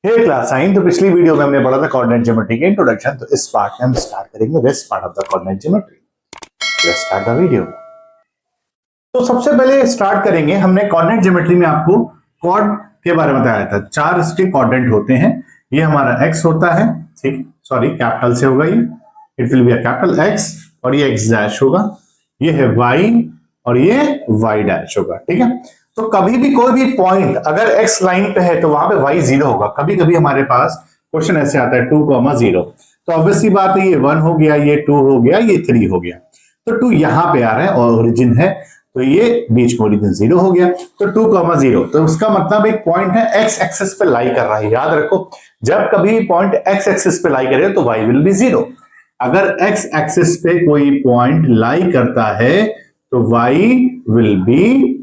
हे class 9। तो पिछली video में हमने पढ़ा था कोऑर्डिनेट ज्योमेट्री के इंट्रोडक्शन। तो इस पार्ट में हम स्टार्ट करेंगे this part of the coordinate geometry. Let's start the video. तो सबसे पहले स्टार्ट करेंगे, हमने कोऑर्डिनेट ज्योमेट्री में आपको कोऑर्ड के बारे में बताया था। 4 इसके कोऑर्डिनेट होते हैं। ये हमारा x होता है, ठीक, सॉरी कैपिटल से होगा, ये it will be a capital x, और ये x डैश होगा, ये है y, और ये y डैश होगा, ठीक है। तो कभी भी कोई भी पॉइंट अगर x लाइन पे है तो वहां पे y 0 होगा। कभी कभी हमारे पास क्वेश्चन ऐसे आता है 2,0, तो ऑब्वियसली बात है, ये 1 हो गया, ये 2 हो गया, ये 3 हो गया। तो 2 यहां पे आ रहा है और ओरिजिन है, तो ये बीच में ओरिजिन 0 हो गया। तो 2,0, तो उसका मतलब एक पॉइंट है x एक्सिस पे लाई कर रहा है। याद रखो, जब कभी पॉइंट x एक्सिस पे लाई करेगा तो y विल बी 0। अगर x एक्सिस पे कोई पॉइंट लाई करता है तो y विल बी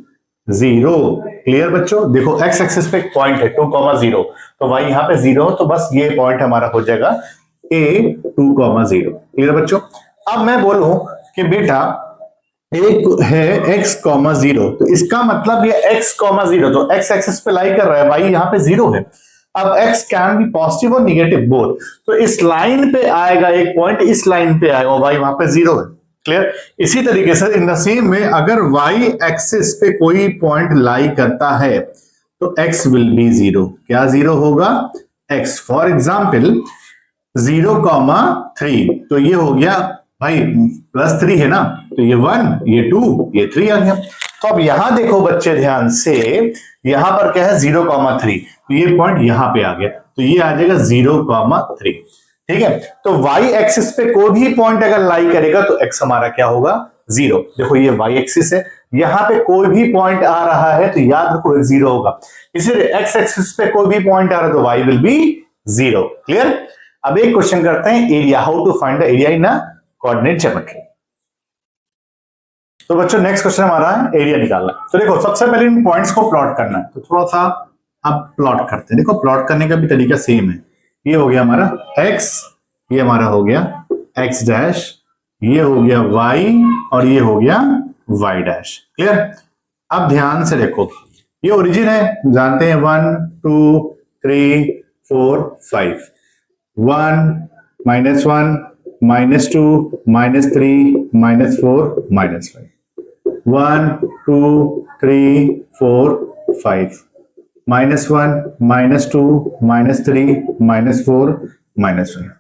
0। क्लियर बच्चों? देखो x एक्सिस पे एक पॉइंट है 2,0, तो y यहाँ पे 0 हो, तो बस ये पॉइंट हमारा हो जाएगा a 2,0। क्लियर बच्चों? अब मैं बोलूं कि बेटा एक है x, 0, तो इसका मतलब ये x, 0, तो x एक्सिस पे लाई कर रहा है, y यहाँ पे 0 है। अब x कैन बी पॉजिटिव और निगेटिव बोथ, तो इस लाइन पे आएगा एक पॉइंट, इस लाइन पे आएगा, y वहां पे 0 है। क्लियर? इसी तरीके से इन द सेम में अगर y एक्सिस पे कोई पॉइंट लाई करता है तो x विल बी 0। क्या 0 होगा? x। फॉर एग्जाम्पल 0,3, तो ये हो गया भाई +3 है ना, तो ये 1, ये 2, ये 3 आ गया। तो अब यहां देखो बच्चे ध्यान से, यहां पर क्या है 0,3, तो ये पॉइंट यहां पे आ गया, तो ये आ जाएगा 0,3। ठीक है, तो y एक्सिस पे कोई भी पॉइंट अगर लाई करेगा तो x हमारा क्या होगा? 0। देखो ये y एक्सिस है, यहां पे कोई भी पॉइंट आ रहा है तो याद रखो 0 होगा। इसीलिए x एक्सिस पे कोई भी पॉइंट आ रहा है तो y विल बी 0। क्लियर? अब एक क्वेश्चन करते हैं, area, how to find the area in a coordinate geometry. तो बच्चों नेक्स्ट क्वेश्चन हमारा है एरिया निकालना। तो देखो सबसे पहले इन पॉइंट्स को प्लॉट करना है, तो थोड़ा सा अब प्लॉट करते हैं। देखो प्लॉट करने का भी तरीका सेम है। ये हो गया हमारा x, ये हमारा हो गया x डैश, ये हो गया y, और ये हो गया y डैश। क्लियर? अब ध्यान से देखो, ये ओरिजिन है, जानते हैं 1 2 3 4 5, 1 -1 -2 -3 -4 -5, 1 2 3 4 5, -1 -2 -3 -4 -5।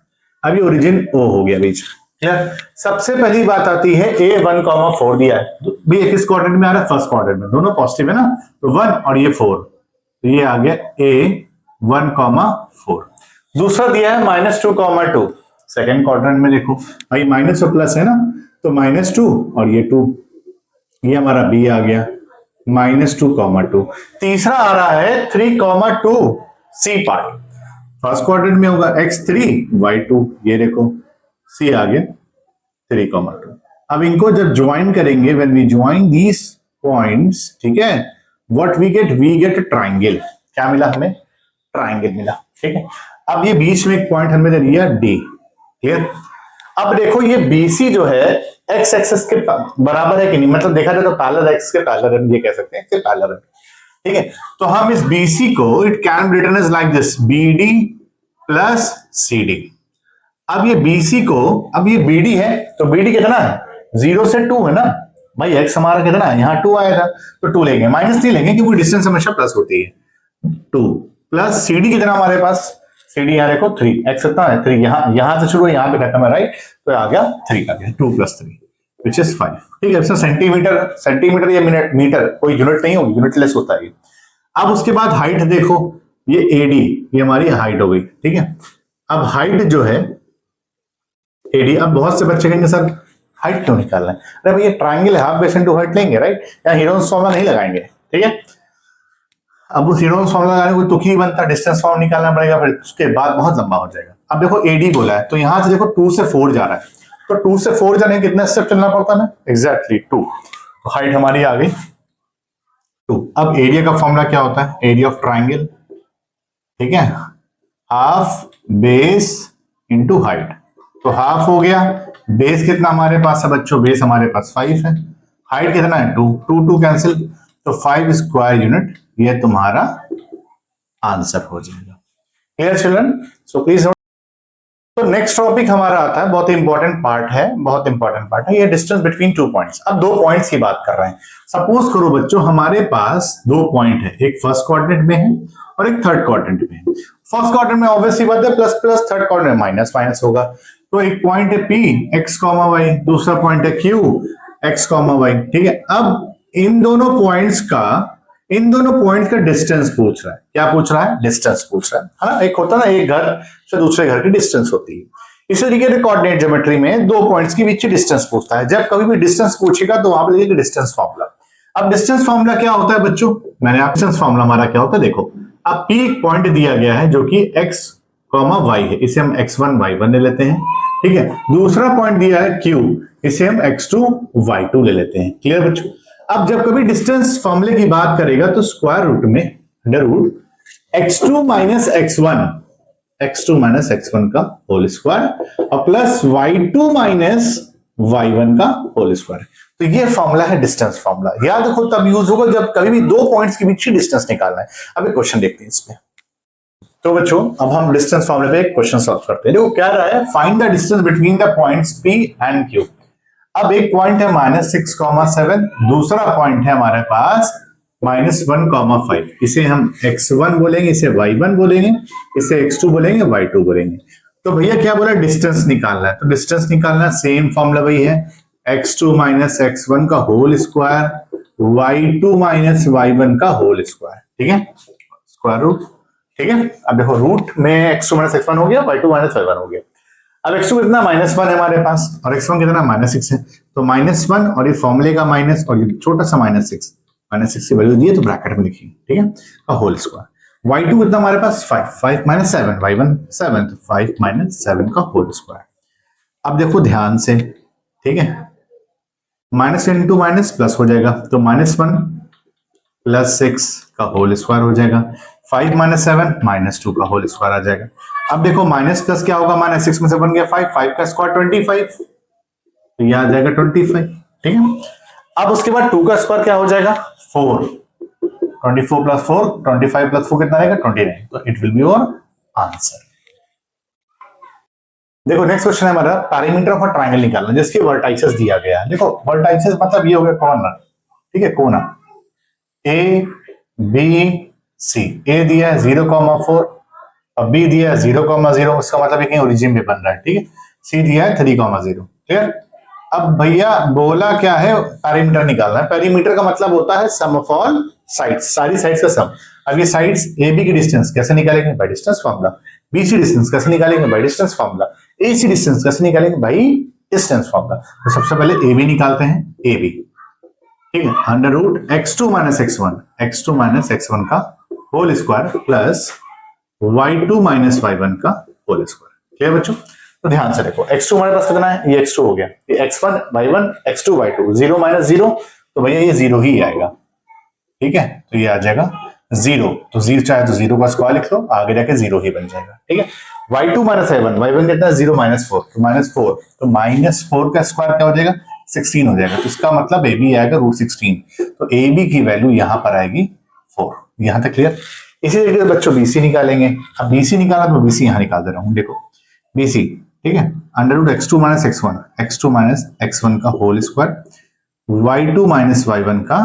अब ये ओरिजिन O हो गया बीच। क्लियर? सबसे पहली बात आती है A1,4 दिया है, तो भी किस क्वाड्रेंट में आ रहा है? फर्स्ट क्वाड्रेंट में, दोनों पॉजिटिव है ना, तो 1 और ये 4, तो ये आ गया A1,4। दूसरा दिया है -2,2, सेकेंड क्वाड्रेंट में देखो भाई माइनस और प्लस है ना, तो -2 और ये 2, ये हमारा बी आ गया -2,2। तीसरा आ रहा है 3,2, सी पार्ट, फर्स्ट क्वाड्रेंट में होगा x3 y2, ये देखो सी आ गया 3,2। अब इनको जब ज्वाइन करेंगे, when we join these points, ठीक है, व्हाट वी गेट ट्राइंगल। क्या मिला हमें? ट्राइंगल मिला। ठीक है, अब ये बीच में एक पॉइंट हमें दे दिया डी। क्लियर? अब देखो ये BC जो है x एक्सिस के बराबर है कि नहीं, मतलब देखा जाए तो पैरेलल x के पैरेलल है, ये कह सकते हैं इसके पैरेलल है। ठीक है, तो हम इस BC को it can be written as like this, BD plus CD। अब ये BC को, अब ये BD है, तो BD कितना है? 0 से 2 है ना भाई, x हमारा कितना है? यहाँ 2 आएगा, तो 2 लेंगे, माइनस नहीं लेंगे क्योंकि डिस्टेंस हमेशा प्लस होती है। 2 प्लस CD कितना हमारे पास? CD यहाँ देखो 3, x कितना है? 3, यहां से शुरू है, यहाँ पे खत्म है, राइट, तो आ गया 3 आ गया, 2 + 3 विच इज 5। ठीक है, सेंटीमीटर या मीटर कोई यूनिट नहीं होगी, यूनिटलेस होता है। अब उसके बाद हाइट देखो, ये AD, ये हमारी हाइट हो गई। ठीक है, अब हाइट जो है AD, अब बहुत से बच्चे कहेंगे सर हाइट क्यों निकालना है? अरे भैया ट्राइंगल है, हाफ बेस इनटू हाइट लेंगे, राइट, या हीरोन्स फॉर्मूला नहीं लगाएंगे। ठीक है, अब उस हीरोन्स फॉर्मूला लगाने को तुक ही बनता, डिस्टेंस फॉर्म निकालना पड़ेगा, फिर उसके बाद बहुत लंबा हो जाएगा। अब देखो AD बोला है, तो यहां से देखो 2 से 4 जा रहा है, तो 2 से 4 जाने कितने स्टेप चलना पड़ता है? एग्जैक्टली 2। तो हाइट हमारी आ गई 2। अब एरिया का फॉर्मूला क्या होता है? एरिया ऑफ ट्राइंगल, ठीक है, हाफ बेस इंटू हाइट। तो हाफ हो गया, बेस कितना हमारे पास है बच्चों? बेस हमारे पास 5 है, हाइट कितना है? 2, 2 2 कैंसिल, तो 5 स्क्वायर यूनिट, ये तुम्हारा आंसर हो जाएगा। Clear children? So please. तो नेक्स्ट टॉपिक हमारा आता है, बहुत इंपॉर्टेंट पार्ट है, बहुत इंपॉर्टेंट पार्ट है, ये डिस्टेंस बिटवीन टू पॉइंट्स। अब दो पॉइंट्स की बात कर रहे हैं। सपोज करो बच्चों हमारे पास दो पॉइंट है, एक फर्स्ट क्वाड्रेंट में है और एक थर्ड क्वाड्रेंट में है। फर्स्ट क्वाड्रेंट में ऑब्वियसली बात है प्लस प्लस, थर्ड क्वाड्रेंट में माइनस माइनस होगा। तो एक पॉइंट है P x, y, दूसरा पॉइंट है Q x, y, ठीक है। अब इन दोनों पॉइंट्स का डिस्टेंस पूछ रहा है। क्या पूछ रहा है? डिस्टेंस पूछ रहा है ना। एक होता है ना, एक घर से दूसरे घर की डिस्टेंस होती है। इस तरीके से कोऑर्डिनेट ज्योमेट्री में दो पॉइंट्स के बीच डिस्टेंस पूछता है। जब कभी भी डिस्टेंस पूछेगा तो वहां पर लिखिएगा डिस्टेंस फॉर्मूला। अब डिस्टेंस फॉर्मूला क्या होता है बच्चों? मैंने आप डिस्टेंस फॉर्मूला हमारा क्या होता है देखो। अब P एक पॉइंट दिया गया है जो कि x, y है, इसे हम x1 y1 ले लेते हैं, ठीक है। दूसरा पॉइंट दिया है Q, इसे हम x2 y2 ले लेते हैं। क्लियर बच्चों? अब जब कभी डिस्टेंस फॉर्मूले की बात करेगा तो स्क्वायर रूट में under root x2 minus x1 का होल स्क्वायर और प्लस y2 माइनस y1 का होल स्क्वायर। तो ये फॉर्मूला है डिस्टेंस फॉर्मूला। याद रखो तब यूज होगा जब कभी भी दो पॉइंट्स के बीच डिस्टेंस निकालना है। अब एक क्वेश्चन देखते हैं इसमें। तो बच्चों अब हम डिस्टेंस फॉर्मूले पे एक क्वेश्चन सॉल्व करते हैं। देखो क्या रहा है, find the distance between the points P and Q। अब एक पॉइंट है -6,7, दूसरा पॉइंट है हमारे पास -1,5। इसे हम x1 बोलेंगे, इसे y1 बोलेंगे, इसे x2 बोलेंगे, y2 बोलेंगे। तो भैया क्या बोला, डिस्टेंस निकालना है। तो डिस्टेंस निकालना सेम फॉर्मूला वही है, x2 माइनस x1 का whole square, y2 minus y1 का होल स्क्वायर, ठीक है, स्क्वायर रूट, ठीक है। अब देखो रूट में x2 माइनस x1 हो गया, y2 माइनस y1 हो गया। अब x2 कितना -1 है हमारे पास और x1 कितना -6 है। तो -1 और ये फॉर्मूले का माइनस और ये छोटा सा -6 की वैल्यू दी है तो ब्रैकेट में लिखिए, ठीक है, का होल स्क्वायर। y2 कितना हमारे पास 5 माइनस 7, y1 7, तो 5 माइनस 7 का होल स्क्वायर। अब देखो ध्यान से, ठीक है, माइनस इंटू माइनस प्लस हो जाएगा, तो -1 प्लस 6 का होल स्क्वायर हो जाएगा। 5 माइनस 7 -2 का होल स्क्वायर आ जाएगा। अब देखो माइनस प्लस क्या होगा, -6 में से बन गया 5 का स्क्वायर 25, तो ये आ जाएगा 25, ठीक है। अब उसके बाद 2 का स्क्वायर क्या हो जाएगा 4, 24 प्लस 4, 25 प्लस 4 कितना आएगा 29, तो it will be your answer. देखो नेक्स्ट क्वेश्चन है हमारा, पैरामीटर ऑफ अ ट्रायंगल निकालना जिसके वर्टाइसेस दिया गया है। देखो वर्टाइसेस मतलब ये हो गया कॉर्नर, ठीक है, कोना ए बी सी। ए दिया है 0,4 और बी दिया है 0,0, इसका मतलब कहीं ओरिजिन भी बन रहा है, ठीक है। सी दिया है 3,0, क्लियर। अब भैया बोला क्या है, पैरीमीटर निकालना है। पैरीमीटर का मतलब होता है सम ऑफ ऑल साइड्स, सारी साइड्स का सम। अब ये साइड्स ए बी की डिस्टेंस कैसे निकालेंगे, by distance formula. B C distance कैसे निकालेंगे, by distance formula. A C distance कैसे निकालेंगे, बाय डिस्टेंस फार्मूला। तो सबसे पहले ए बी निकालते हैं, ए बी, ठीक है, under root x2 minus x1 का whole square plus y2 minus y1 का होल स्क्वायर। क्लियर बच्चों? तो ध्यान से देखो x2 हमारे पास कितना है, ये x2 हो गया, ये x1 y1 x2 y2, 0 minus 0, तो भैया ये 0 ही आएगा, ठीक है। तो ये आ जाएगा 0, तो 0 चाहे तो 0 का स्क्वायर लिख लो, आगे जाके 0 ही बन जाएगा, ठीक है। y2 माइनस y1 कितना है 0 माइनस 4, तो -4, तो -4 का स्क्वायर क्या हो जाएगा 16 हो जाएगा। तो इसका मतलब ए बी आएगा √16, तो ए बी की वैल्यू यहां पर आएगी 4। यहां तक क्लियर? इसी तरीके से बच्चों बीसी निकालेंगे। अब बीसी निकाला तो बीसी यहां निकाल दे रहा हूं, देखो बीसी, ठीक है, under root x2 minus x1 का whole square, y2 minus y1 का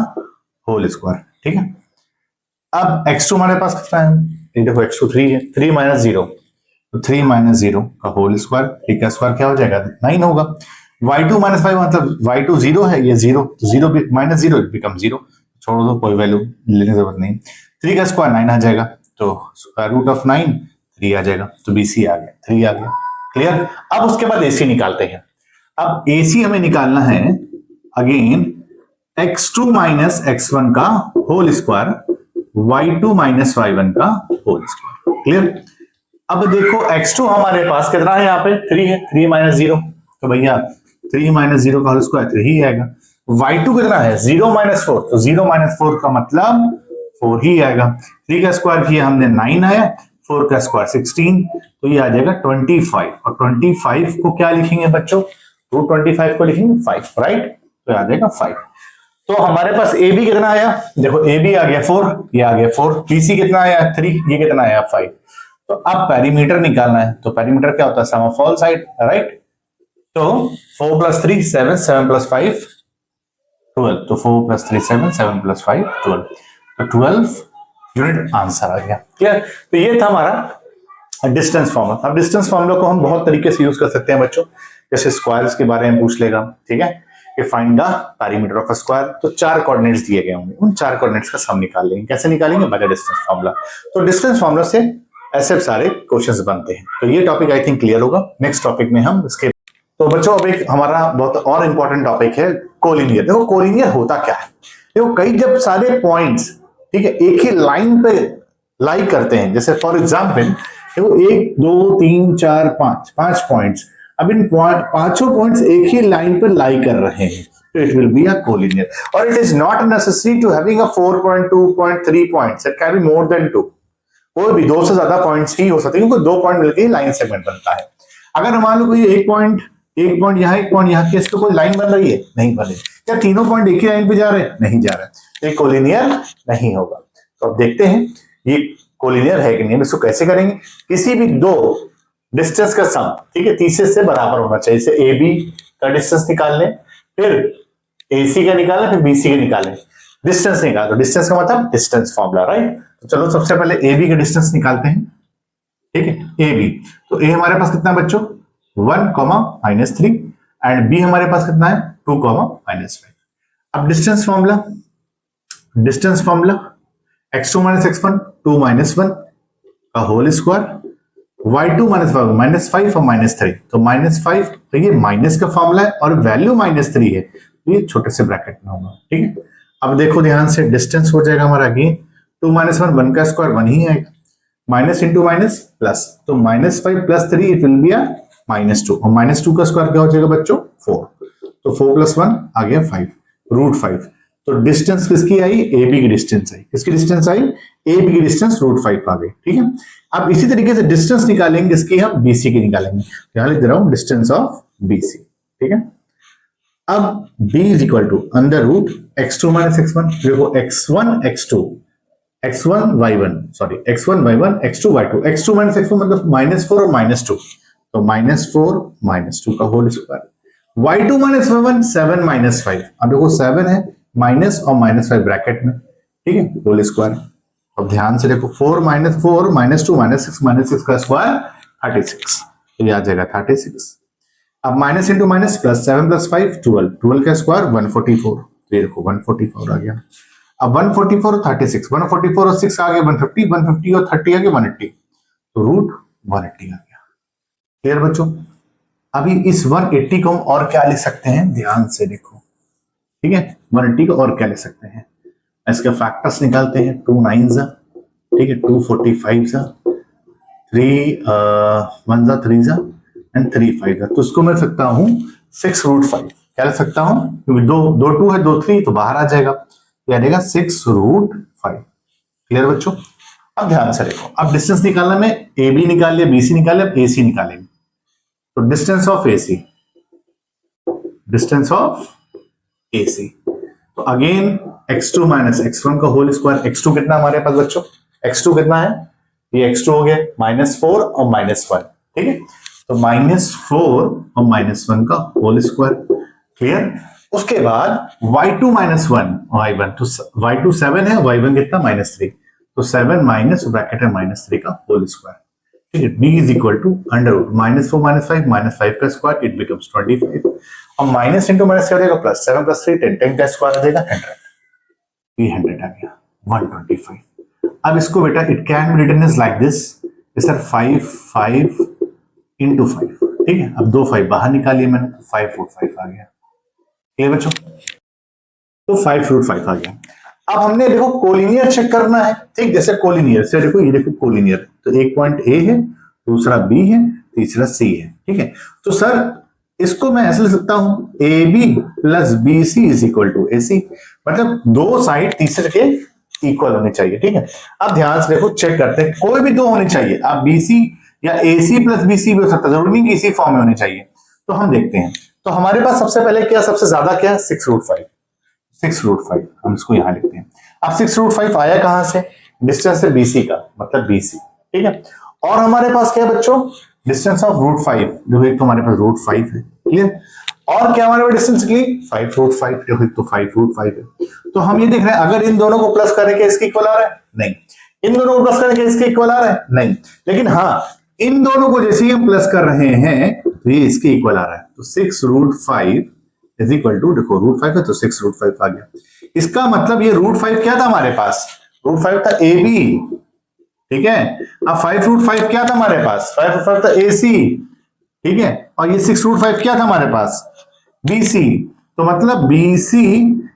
होल स्क्वायर, ठीक है। अब x2 हमारे पास कितना है, ये देखो x2 3 है, 3 माइनस 0, तो 3 माइनस 0 का होल स्क्वायर, ठीक का स्क्वायर क्या हो जाएगा 9 होगा। y2 माइनस 5 मतलब y2 0 है, ये 0, तो 0 माइनस 0 बिकम 0, छोड़ दो, कोई वैल्यू लेने की जरूरत नहीं। 3 का स्क्वायर 9 आ जाएगा, तो स्क्वायर रूट ऑफ 9 3 आ जाएगा, तो BC आ गया, 3 आ गया, क्लियर। अब उसके बाद AC निकालते हैं। अब AC हमें निकालना है अगेन x2 माइनस x1 का whole square, y2 minus y1 का होल स्क्वायर, क्लियर। अब देखो x2 हमारे पास कितना है, यहाँ पे 3 है, 3 माइनस 0, तो भैया 3 माइनस 0 का होल स्क्वायर 3 ही आएगा। y2 कितना है 0 माइनस 4, तो 0 माइनस 4 का मतलब 4 ही आएगा। 3 का स्क्वायर किया हमने 9 आया, 4 का स्क्वायर 16, तो ये आ जाएगा 25, और 25 को क्या लिखेंगे बच्चों, √25 को लिखेंगे 5, राइट, तो आ जाएगा 5। तो हमारे पास ए बी कितना आया, देखो ए बी आ गया 4, ये आ गया 4, BC कितना आया 3, ये कितना आया 5, तो अब पेरीमीटर निकालना है, तो पेरीमीटर क्या होता है, sum of all side, right. तो 4 + 3 7, 7 + 5 12, तो 4 + 3 7, 7 + 5 12, तो 12 यूनिट आंसर आ गया। क्लियर। तो ये था हमारा डिस्टेंस फॉर्मूला। अब डिस्टेंस फॉर्मूला को हम बहुत तरीके से यूज कर सकते हैं बच्चों, जैसे स्क्वायर्स के बारे में पूछ लेगा, ठीक है, कि find the perimeter of a square. तो 4 कोऑर्डिनेट्स दिए गए होंगे, उन 4 कोऑर्डिनेट्स का सम निकाल लेंगे। कैसे निकालेंगे, बाय डिस्टेंस फॉर्मूला। तो डिस्टेंस फॉर्मूला से ऐसे सारे क्वेश्चंस बनते हैं। तो ये टॉपिक आई थिंक क्लियर होगा। नेक्स्ट टॉपिक में हम इसके, तो बच्चों अब एक हमारा बहुत और इंपॉर्टेंट टॉपिक है कोलिनियर। देखो कोलिनियर होता क्या है, देखो कई जब सारे पॉइंट्स, ठीक है, एक ही लाइन पे लाई करते हैं, जैसे फॉर एग्जांपल देखो 1 2 3 4 5 5 पॉइंट्स, अब इन पांचों पॉइंट्स एक ही लाइन पर लाई कर रहे हैं, तो it will be a collinear. और it is not necessary to having a 4.2.3 points, it can be more than 2। कोई भी 2 से ज्यादा पॉइंट्स ही हो सकते हैं, क्योंकि 2 पॉइंट मिलकर ही लाइन सेगमेंट बनता है। अगर मान लो कोई एक पॉइंट यहाँ, एक पॉइंट यहाँ, इस पे कोई लाइन बन रही है, नहीं बन रही। क्या तीनों पॉइंट एक ही लाइन पे जा रहे हैं, नहीं जा रहे, तो ये कोलिनियर नहीं होगा। तो अब देखते हैं ये कोलिनियर है कि नहीं। इसको कैसे करेंगे, किसी भी दो डिस्टेंस का सम, ठीक है, तीसरे से बराबर होना चाहिए। जैसे ए बी का डिस्टेंस निकाल लें, फिर ए सी का निकालें, फिर बी सी का निकालें, डिस्टेंस निकाल दो। डिस्टेंस का मतलब डिस्टेंस फॉर्मूला, राइट। तो चलो सबसे पहले ए बी का डिस्टेंस निकालते हैं, ठीक है, ए बी। तो ए हमारे पास कितना बच्चों 1, -3, एंड बी हमारे पास कितना है 2, -5। अब डिस्टेंस फॉर्मूला, x2 - x1 2 - 1 का होल स्क्वायर, y2 - 5 -5 और -3, तो -5, तो ये माइनस का फॉर्मूला है और वैल्यू -3 है, तो ये छोटे से ब्रैकेट में होगा, ठीक है। अब देखो ध्यान से, डिस्टेंस हो जाएगा हमारा अगेन 2 - 1, 1 का स्क्वायर 1 ही आएगा, माइनस इंटू माइनस प्लस, तो -5 + 3 इट विल बी अ -2, और -2 का स्क्वायर क्या हो जाएगा बच्चों 4, तो 4 + 1 आ गया 5, √5। तो डिस्टेंस किसकी आई, ए बी की डिस्टेंस आई। किसकी डिस्टेंस आई, ए बी की डिस्टेंस √5 आ गई, ठीक है। अब इसी तरीके से डिस्टेंस निकालेंगे इसकी, हम बीसी की निकालेंगे। यहां लिख दे रहा हूं डिस्टेंस ऑफ बीसी, ठीक है। अब b = √x2 - x1, देखो x1 x2 x1 y1 sorry x1 y1 x2 y2, x2 - x1 मतलब -4 और -2, तो -4 -2 का होल स्क्वायर, y2 - y1 7 - 5, अब देखो 7 है माइनस और -5 ब्रैकेट में, ठीक है, होल स्क्वायर। अब ध्यान से देखो 4 - 4 -2 -6 का स्क्वायर 36, तो ये आ जाएगा 36। अब माइनस इंटू माइनस प्लस, 7 + 5 12, 12 का स्क्वायर 144, तो ये देखो 144 आ गया। अब 144 और 36, 144 और 6 आ गया 150, 150 और 30 आ गया 180, तो √180 आ गया। क्लियर बच्चों। अभी इस 180 को हम और क्या लिख सकते हैं, ध्यान से देखो, ठीक है, 180 को और क्या लिख सकते हैं, इसके फैक्टर्स निकालते हैं, 2 9s, ठीक है, 2 45s, 3 1s 3s and 3 5s, तो इसको मैं सकता हूं 6√5। क्या लिख सकता हूं, क्योंकि दो 2 है 2 3 तो बाहर आ जाएगा, आ जाएगा 6√5। क्लियर बच्चों। अब ध्यान से देखो, अब डिस्टेंस निकालना में ए बी निकाल लिया, बीसी निकाल लिया, अब ए सी निकालेंगे। तो डिस्टेंस ऑफ ए सी, तो अगेन x2 - x1 का होल स्क्वायर, x2 कितना हमारे पास बच्चों, x2 कितना है, ये x2 हो गया -4 और -1, ठीक है, तो -4 और -1 का होल स्क्वायर। क्लियर। उसके बाद y2 - 1 y1, तो y2 7 है, y1 कितना -3, तो 7 माइनस ब्रैकेट है -3 का होल स्क्वायर, ठीक है। b = √-4 - 5 -5 का स्क्वायर, इट बिकम्स 25, और माइनस इंटू माइनस क्या हो जाएगा प्लस, 7 + 3 10, 10 का स्क्वायर आ जाएगा 100, ये 100 आ गया 125। अब इसको बेटा it can be written as like this, sir 5 5 × 5, ठीक है। अब 2 5 बाहर निकालिए मैंने, 5√5 आ गया। क्लियर बच्चों, तो 5√5 आ गया। अब हमने देखो कोलिनियर चेक करना है, ठीक, जैसे कोलिनियर से देखो, ये देखो कोलिनियर, तो एक पॉइंट ए है, दूसरा बी है, तीसरा सी है, ठीक है। तो सर इसको मैं ऐसे लिख सकता हूं ए बी + बी सी = ए सी, मतलब दो साइड तीसरे के इक्वल होने चाहिए, ठीक है। अब ध्यान से देखो, चेक करते हैं, कोई भी दो होने चाहिए, आप बीसी या एसी + बीसी भी हो सकता है, जरूरी नहीं कि इसी फॉर्म में होने चाहिए। तो हम देखते हैं, तो हमारे पास सबसे पहले क्या, सबसे ज्यादा क्या है 6√5, हम इसको यहां लिखते हैं। अब 6√5 आया कहां से, डिस्टेंस से बीसी का, मतलब बीसी, ठीक है। और हमारे पास क्या है बच्चों, डिस्टेंस ऑफ रूट 5, जो एक तो हमारे पास रूट 5 है, क्लियर। और क्या हमारे पास डिस्टेंस की 5 रूट 5, जो एक तो 5 रूट 5 है। तो हम ये देख रहे हैं अगर इन दोनों को प्लस करें क्या इसके इक्वल आ रहा है, नहीं। इन दोनों को प्लस करें क्या इसके इक्वल आ रहा है, नहीं। लेकिन हाँ, इन दोनों को जैसे ही हम प्लस कर रहे हैं तो ये इसके इक्वल आ रहा है। तो 6 रूट 5 इज इक्वल टू, देखो रूट 5 है तो 6 रूट 5 आ गया। इसका मतलब ये रूट 5 क्या था हमारे पास, रूट 5 था ए बी, ठीक है। अब 5 रूट 5 क्या था हमारे पास, 5 रूट 5 था ए सी, ठीक है। और ये 6 रूट 5 क्या था हमारे पास, बी सी। तो मतलब B C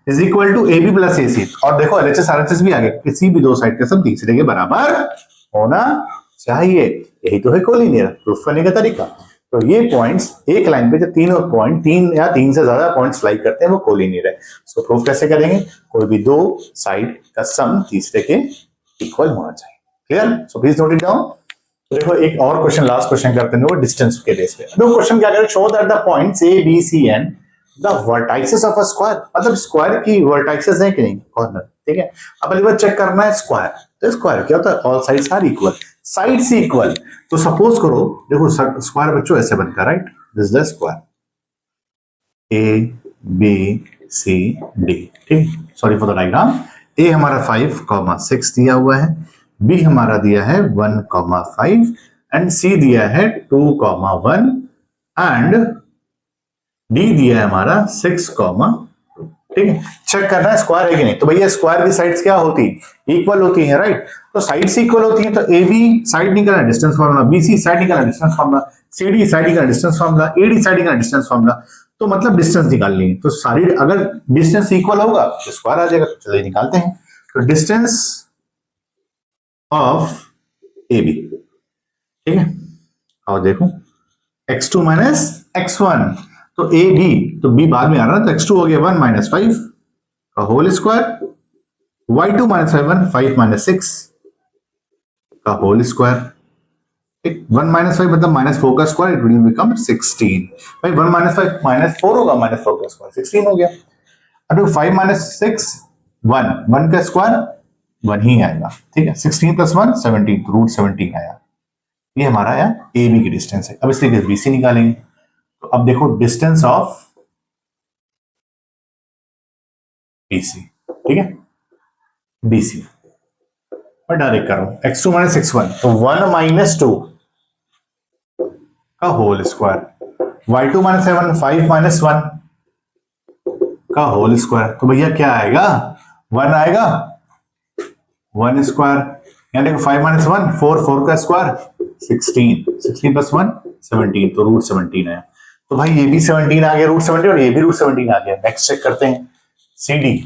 is equal to A B plus A C. और देखो एलएचएस आरएचएस भी आ गए, किसी भी दो साइड का सब तीसरे के बराबर होना चाहिए। यही तो है कोलिनियर प्रूफ करने का तरीका। तो ये पॉइंट्स एक लाइन पे जो तीनों पॉइंट, तीन या तीन से ज्यादा पॉइंट्स लाई करते हैं वो कोलिनियर है। इसको प्रूफ कैसे करेंगे, कोई भी दो साइड का सम तीसरे के इक्वल होना चाहिए। Clear, so please note it down. तो देखो एक और क्वेश्चन, लास्ट क्वेश्चन करते हैं वो डिस्टेंस के बेस पे। देखो क्वेश्चन क्या कह रहा है, show that the points A B C and the vertices of a square, मतलब स्क्वायर की वर्टाइसेस है कि नहीं, कॉर्नर, ठीक है। अब पहली बार चेक करना है स्क्वायर। तो स्क्वायर क्या होता है, all sides are equal, side से इक्वल। तो सपोज करो, देखो स्क्वायर बच्चों ऐसे बनता है, right, this the square A B C D, ठीक। Sorry for the diagram. A हमारा 5,6 दिया हुआ है, बी हमारा दिया है 1,5 एंड सी दिया है 2,1 एंड डी दिया है हमारा 6,2, ठीक है। चेक करना है स्क्वायर है कि नहीं। तो भैया स्क्वायर की साइड्स क्या होती, इक्वल होती है, राइट। तो साइड्स इक्वल होती है, तो ए बी साइड निकालना distance formula, B C side निकालना distance formula, C D side निकालना distance formula, A D side निकालना डिस्टेंस फार्मूला। तो मतलब डिस्टेंस निकालनी है। तो सारी अगर डिस्टेंस इक्वल होगा तो स्क्वायर आ जाएगा। चलिए निकालते हैं। तो डिस्टेंस ऑफ ए बी, ठीक है। और देखो x2 माइनस x1, तो ए बी, तो बी बाद में आ रहा है, तो x2 हो गया 1 माइनस 5 का whole square, y2 minus 5 minus 6 का होल स्क्वायर, ठीक। 1 माइनस 5 मतलब माइनस 4 का स्क्वायर, इट विल बिकम 16। भाई 1 माइनस 5 माइनस 4 होगा, माइनस 4 का स्क्वायर 16 हो गया। अब 5 माइनस 6 1 का स्क्वायर 1 ही आएगा, ठीक है। 16 प्लस 1 17, तो रूट 17 आया। ये हमारा आया ए बी की डिस्टेंस है। अब इसलिए बी सी निकालेंगे। तो अब देखो डिस्टेंस ऑफ बी सी, ठीक है, बी सी मैं डायरेक्ट कर रहा हूं, x2 माइनस x1, तो 1 माइनस 2 का whole square, y2 minus 7 5 minus 1 का होल स्क्वायर। तो भैया क्या आएगा, 1 आएगा, 1 स्क्वायर, यानी 5 माइनस 1 4, 4 का स्क्वायर 16, 16 प्लस 1 17, तो रूट 17 है। तो भाई ये भी 17 आ गया, रूट 17, और ये भी रूट 17 आ गया। नेक्स्ट चेक करते हैं सी डी।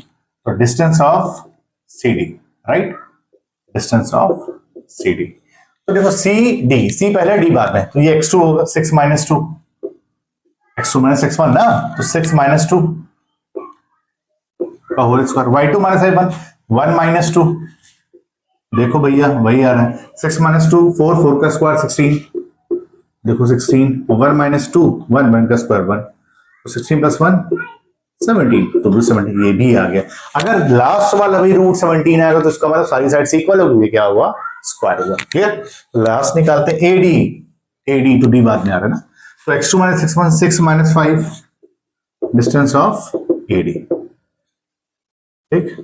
तो distance of C D, right, distance of C D. तो देखो सी डी, सी पहले डी बाद में, तो ये x2 होगा 6 माइनस 2, x2 माइनस x1 ना, तो 6 माइनस 2 का whole square, y2 minus 1 minus 2, देखो भैया वही आ रहा है, 6 माइनस 2 4, 4 का स्क्वायर 16, देखो 16, 1 माइनस 2 1 का स्क्वायर 1, तो 16 प्लस 1 17, तो रूट 17 ये भी आ गया। अगर लास्ट वाला भी रूट 17 आएगा तो इसका मतलब सारी साइड से इक्वल होगी, क्या हुआ, स्क्वायर हुआ। क्लियर, लास्ट निकालते हैं एडी, एडी टू डी बाद में आ रहा है ना। तो x2 minus x1 6 minus 5 distance of AD, ठीक,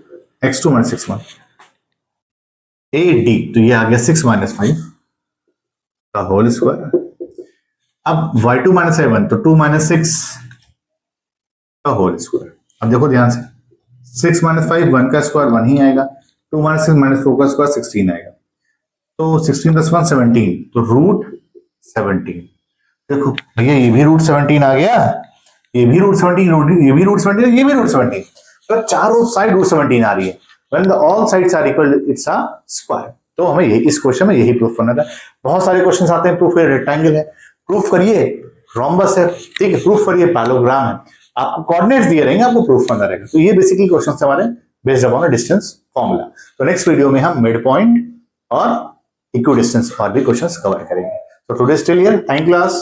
x2 माइनस x1 एडी, तो ये आ गया 6 माइनस 5 का होल स्क्वायर। अब y2 माइनस 7, तो 2 माइनस 6 का होल स्क्वायर। अब देखो ध्यान से, 6 माइनस 5 1 का स्क्वायर 1 ही आएगा, 2 माइनस 6 माइनस 4 का स्क्वायर 16 आएगा, तो 16 प्लस 1 17, तो रूट 17। देखो भैया ये भी रूट 17 आ गया, ये भी रूट 17, ये भी रूट 17, ये भी रूट 17, तो चारों साइड रूट 17 आ रही है। When the all sides are equal, it's a square. तो हमें इस क्वेश्चन में यही प्रूफ करना था। बहुत सारे क्वेश्चन आते हैं, प्रूफ करिए रेक्टेंगल है, प्रूफ करिए रोम्बस है, ठीक है, प्रूफ करिए पैरालोग्राम है, आपको कोऑर्डिनेट्स दिए रहेंगे, आपको प्रूफ करना रहेगा। तो ये बेसिकली क्वेश्चन हमारे बेस्ड अपॉन डिस्टेंस फॉर्मूला। तो नेक्स्ट वीडियो में हम मिड पॉइंट और इक्विडिस्टेंस और भी क्वेश्चंस कवर करेंगे। तो today still here, thank class.